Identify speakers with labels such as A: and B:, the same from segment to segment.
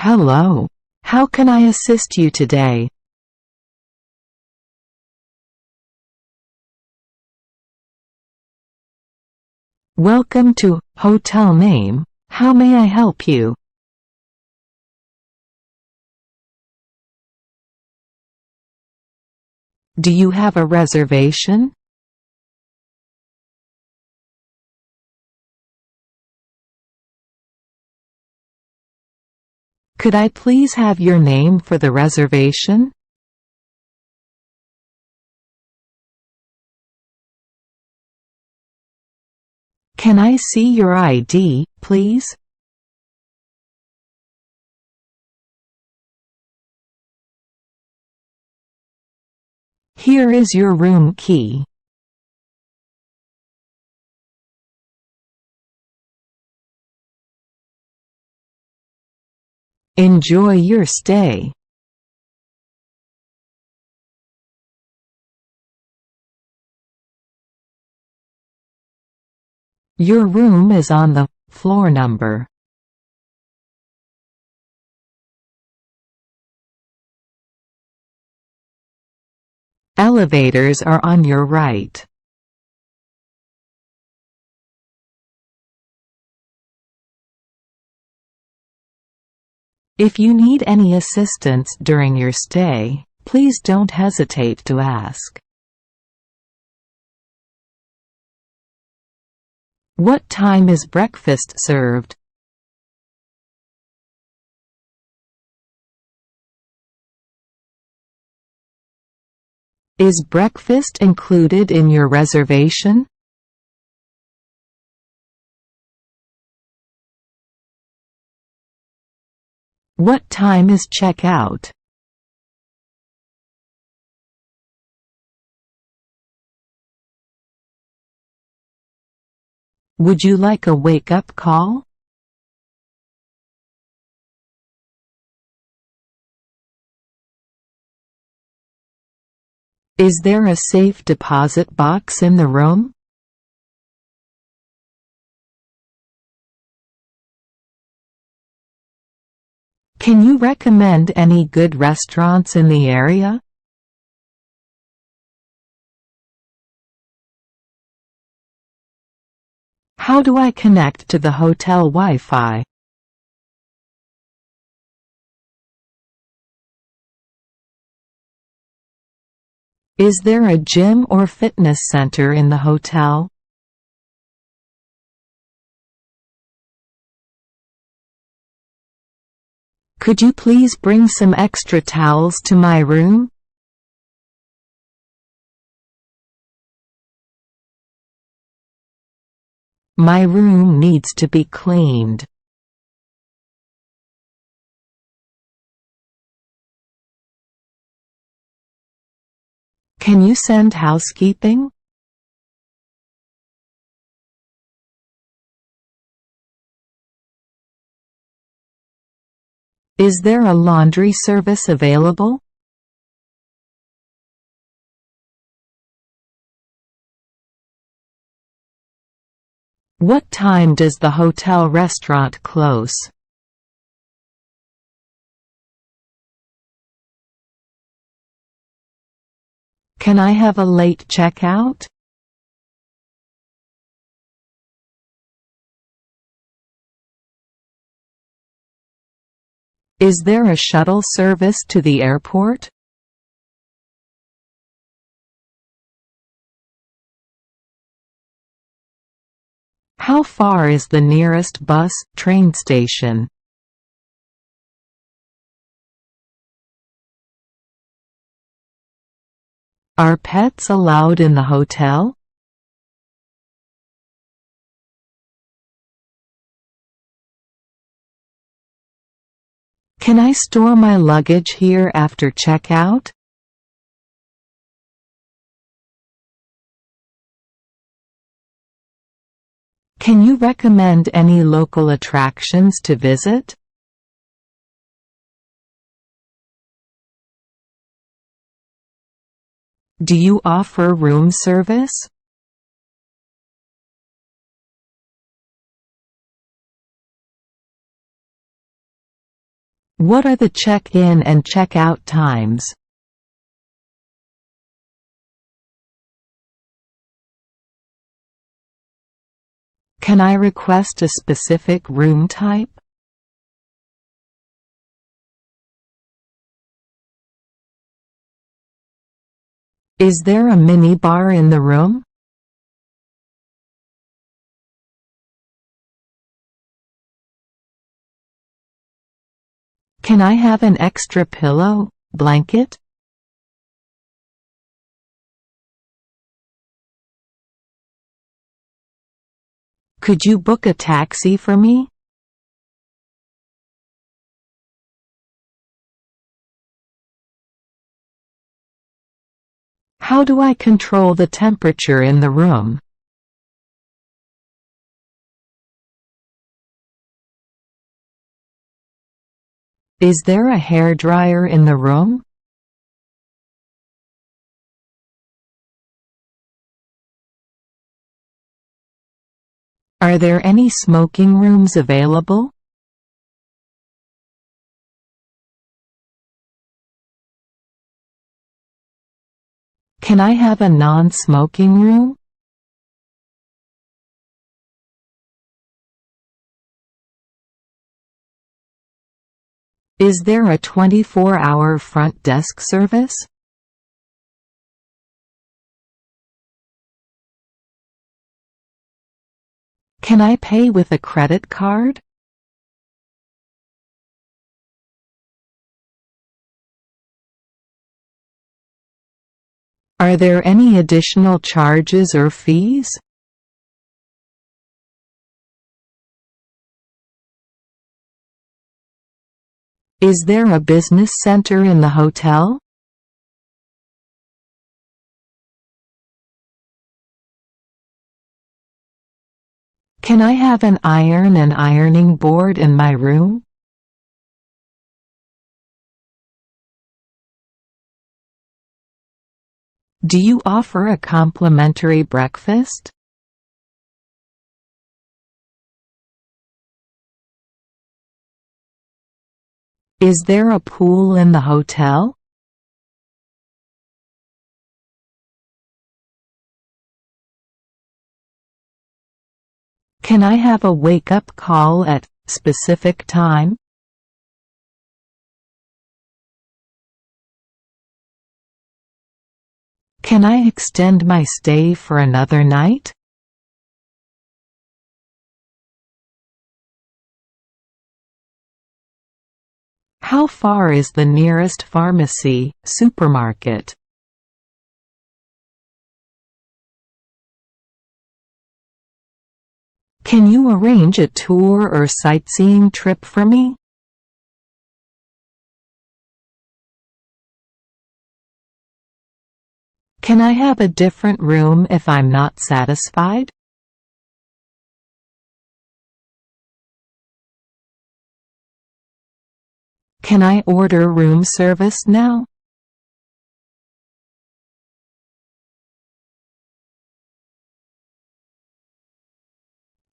A: Hello. How can I assist you today? Welcome to Hotel Name. How may I help you? Do you have a reservation? Could I please have your name for the reservation? Can I see your ID, please? Here is your room key. Enjoy your stay. Your room is on the floor number. Elevators are on your right. If you need any assistance during your stay, please don't hesitate to ask. What time is breakfast served? Is breakfast included in your reservation? What time is checkout? Would you like a wake-up call? Is there a safe deposit box in the room? Can you recommend any good restaurants in the area? How do I connect to the hotel Wi-Fi? Is there a gym or fitness center in the hotel? Could you please bring some extra towels to my room? My room needs to be cleaned. Can you send housekeeping? Is there a laundry service available? What time does the hotel restaurant close? Can I have a late checkout? Is there a shuttle service to the airport? How far is the nearest bus, train station? Are pets allowed in the hotel? Can I store my luggage here after checkout? Can you recommend any local attractions to visit? Do you offer room service? What are the check-in and check-out times? Can I request a specific room type? Is there a minibar in the room? Can I have an extra pillow, blanket? Could you book a taxi for me? How do I control the temperature in the room? Is there a hairdryer in the room? Are there any smoking rooms available? Can I have a non-smoking room? Is there a 24-hour front desk service? Can I pay with a credit card? Are there any additional charges or fees? Is there a business center in the hotel? Can I have an iron and ironing board in my room? Do you offer a complimentary breakfast? Is there a pool in the hotel? Can I have a wake-up call at specific time? Can I extend my stay for another night? How far is the nearest pharmacy, supermarket? Can you arrange a tour or sightseeing trip for me? Can I have a different room if I'm not satisfied? Can I order room service now?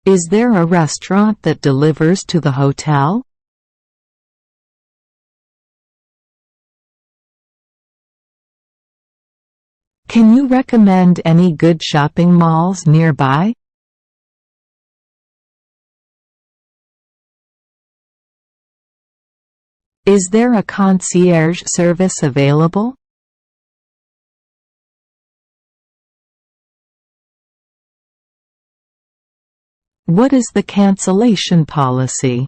A: Is there a restaurant that delivers to the hotel? Can you recommend any good shopping malls nearby? Is there a concierge service available? What is the cancellation policy?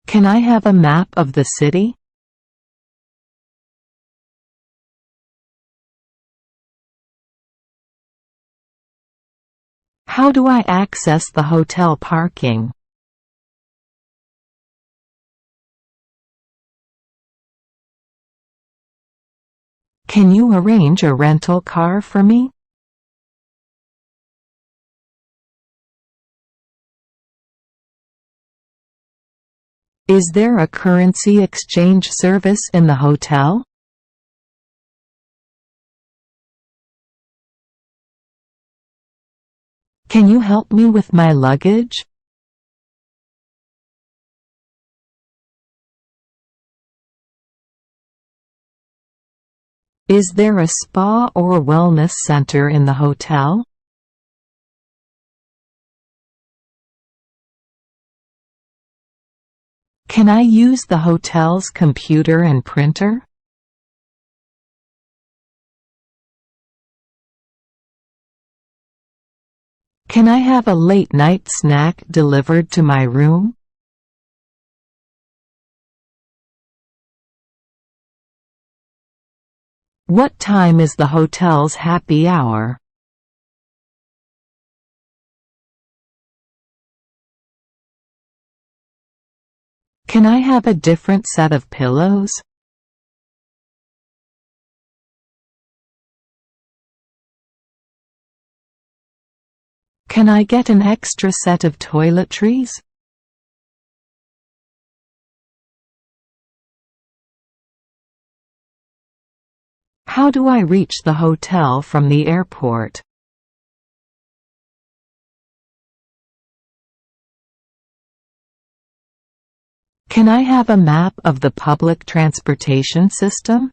A: Can I have a map of the city? How do I access the hotel parking? Can you arrange a rental car for me? Is there a currency exchange service in the hotel? Can you help me with my luggage? Is there a spa or wellness center in the hotel? Can I use the hotel's computer and printer? Can I have a late-night snack delivered to my room? What time is the hotel's happy hour? Can I have a different set of pillows? Can I get an extra set of toiletries? How do I reach the hotel from the airport? Can I have a map of the public transportation system?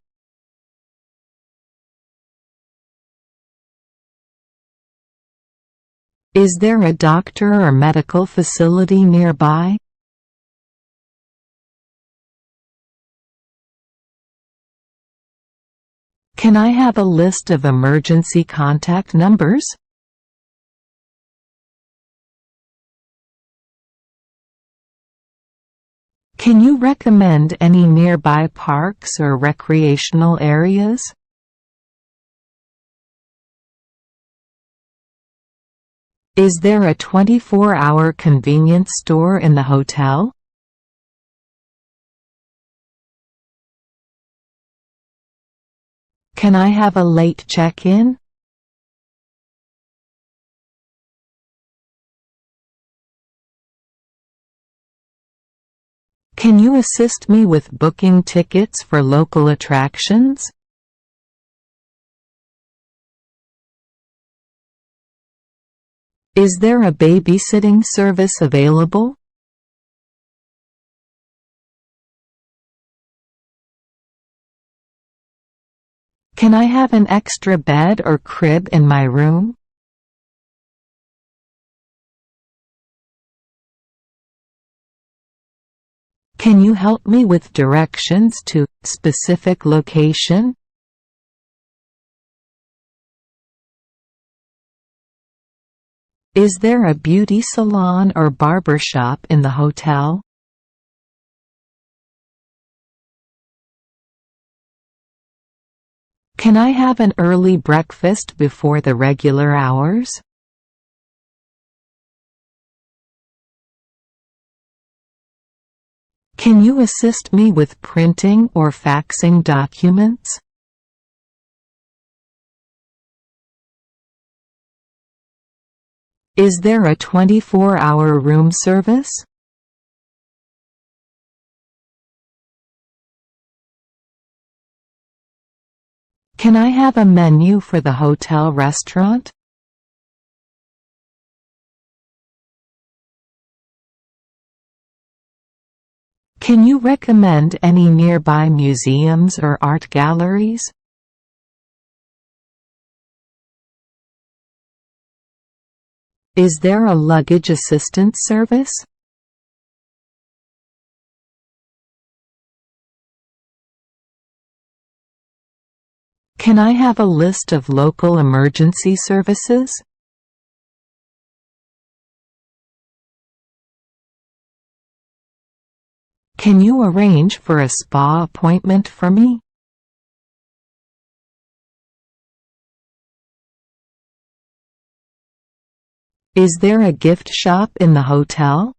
A: Is there a doctor or medical facility nearby? Can I have a list of emergency contact numbers? Can you recommend any nearby parks or recreational areas? Is there a 24-hour convenience store in the hotel? Can I have a late check-in? Can you assist me with booking tickets for local attractions? Is there a babysitting service available? Can I have an extra bed or crib in my room? Can you help me with directions to specific location? Is there a beauty salon or barber shop in the hotel? Can I have an early breakfast before the regular hours? Can you assist me with printing or faxing documents? Is there a 24-hour room service? Can I have a menu for the hotel restaurant? Can you recommend any nearby museums or art galleries? Is there a luggage assistance service? Can I have a list of local emergency services? Can you arrange for a spa appointment for me? Is there a gift shop in the hotel?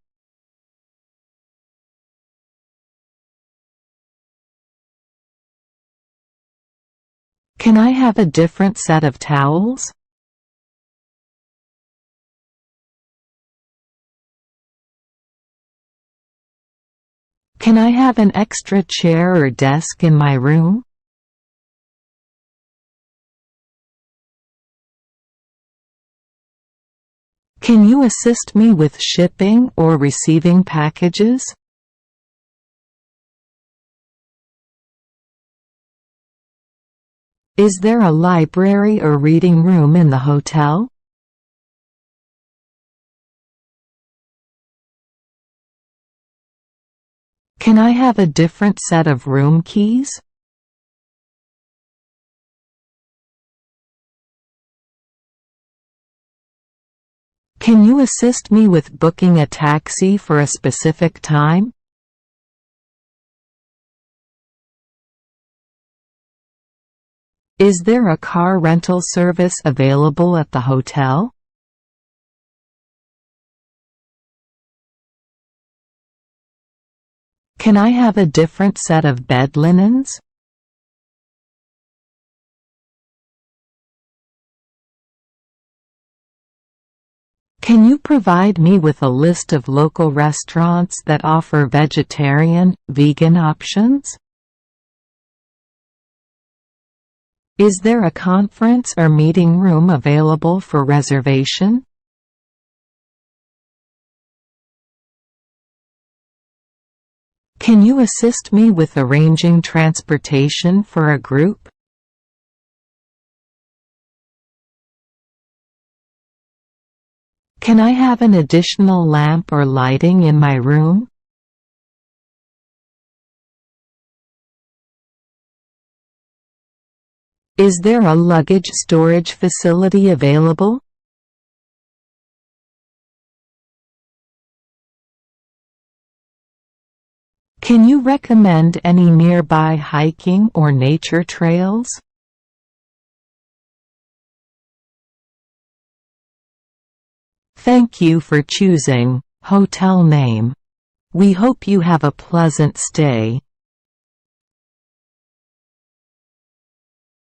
A: Can I have a different set of towels? Can I have an extra chair or desk in my room? Can you assist me with shipping or receiving packages? Is there a library or reading room in the hotel? Can I have a different set of room keys? Can you assist me with booking a taxi for a specific time? Is there a car rental service available at the hotel? Can I have a different set of bed linens? Can you provide me with a list of local restaurants that offer vegetarian, vegan options? Is there a conference or meeting room available for reservation? Can you assist me with arranging transportation for a group? Can I have an additional lamp or lighting in my room? Is there a luggage storage facility available? Can you recommend any nearby hiking or nature trails? Thank you for choosing Hotel Name. We hope you have a pleasant stay.